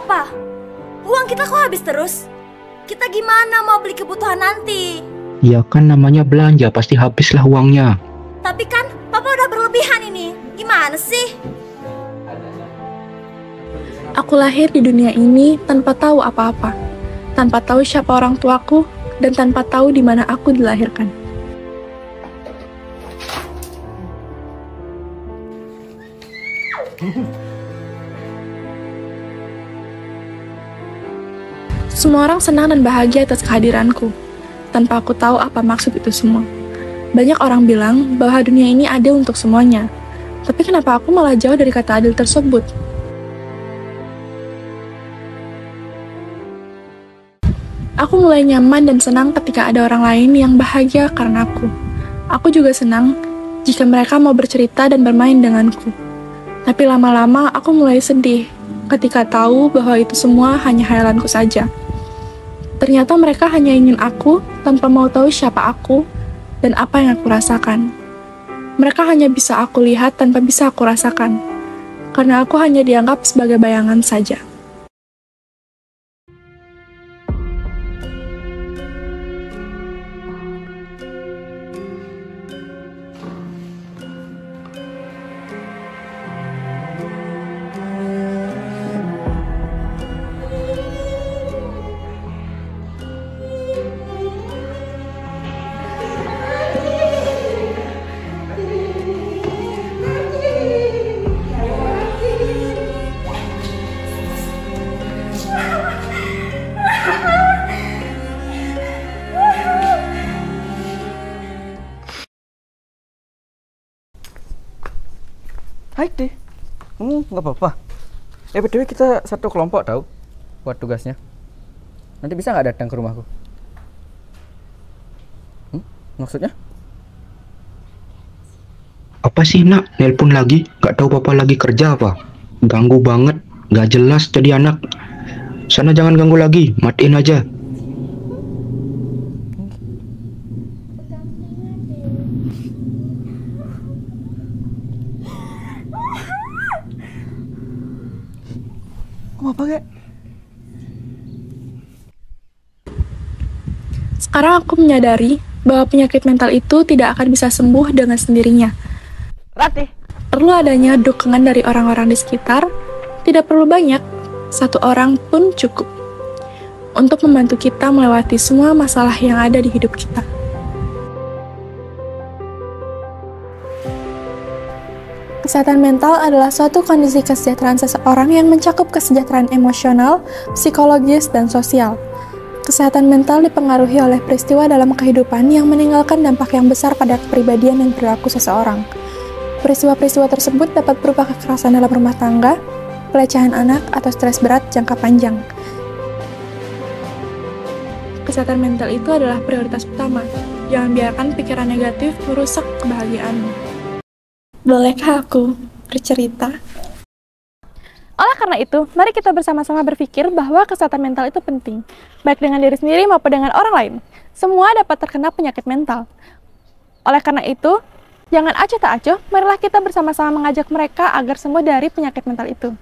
Pa, uang kita kok habis terus? Kita gimana mau beli kebutuhan nanti? Ya kan namanya belanja, pasti habislah uangnya. Tapi kan papa udah berlebihan ini. Gimana sih? Aku lahir di dunia ini tanpa tahu apa-apa, tanpa tahu siapa orang tuaku, dan tanpa tahu di mana aku dilahirkan. Semua orang senang dan bahagia atas kehadiranku, tanpa aku tahu apa maksud itu semua. Banyak orang bilang bahwa dunia ini adil untuk semuanya, tapi kenapa aku malah jauh dari kata adil tersebut? Aku mulai nyaman dan senang ketika ada orang lain yang bahagia karena aku. Aku juga senang jika mereka mau bercerita dan bermain denganku. Tapi lama-lama aku mulai sedih ketika tahu bahwa itu semua hanya khayalanku saja. Ternyata mereka hanya ingin aku tanpa mau tahu siapa aku dan apa yang aku rasakan. Mereka hanya bisa aku lihat tanpa bisa aku rasakan, karena aku hanya dianggap sebagai bayangan saja. Hai deh, nggak apa-apa. BTW kita satu kelompok tahu buat tugasnya. Nanti bisa nggak datang ke rumahku? Maksudnya? Apa sih nak, nelpon lagi? Gak tahu papa lagi kerja apa? Ganggu banget, gak jelas jadi anak. Sana jangan ganggu lagi, matiin aja. Apa kek? Sekarang aku menyadari bahwa penyakit mental itu tidak akan bisa sembuh dengan sendirinya. Ratih. Perlu adanya dukungan dari orang-orang di sekitar, tidak perlu banyak, satu orang pun cukup untuk membantu kita melewati semua masalah yang ada di hidup kita. Kesehatan mental adalah suatu kondisi kesejahteraan seseorang yang mencakup kesejahteraan emosional, psikologis, dan sosial. Kesehatan mental dipengaruhi oleh peristiwa dalam kehidupan yang meninggalkan dampak yang besar pada kepribadian dan perilaku seseorang. Peristiwa-peristiwa tersebut dapat berupa kekerasan dalam rumah tangga, pelecehan anak, atau stres berat jangka panjang. Kesehatan mental itu adalah prioritas utama. Jangan biarkan pikiran negatif merusak kebahagiaanmu. Bolehkah aku bercerita? Oleh karena itu, mari kita bersama-sama berpikir bahwa kesehatan mental itu penting, baik dengan diri sendiri maupun dengan orang lain. Semua dapat terkena penyakit mental. Oleh karena itu, jangan acuh tak acuh, marilah kita bersama-sama mengajak mereka agar sembuh dari penyakit mental itu.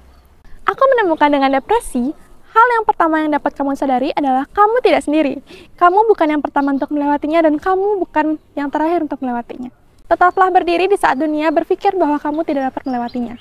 Aku menemukan dengan depresi, hal yang pertama yang dapat kamu sadari adalah kamu tidak sendiri. Kamu bukan yang pertama untuk melewatinya dan kamu bukan yang terakhir untuk melewatinya. Tetaplah berdiri di saat dunia berpikir bahwa kamu tidak dapat melewatinya.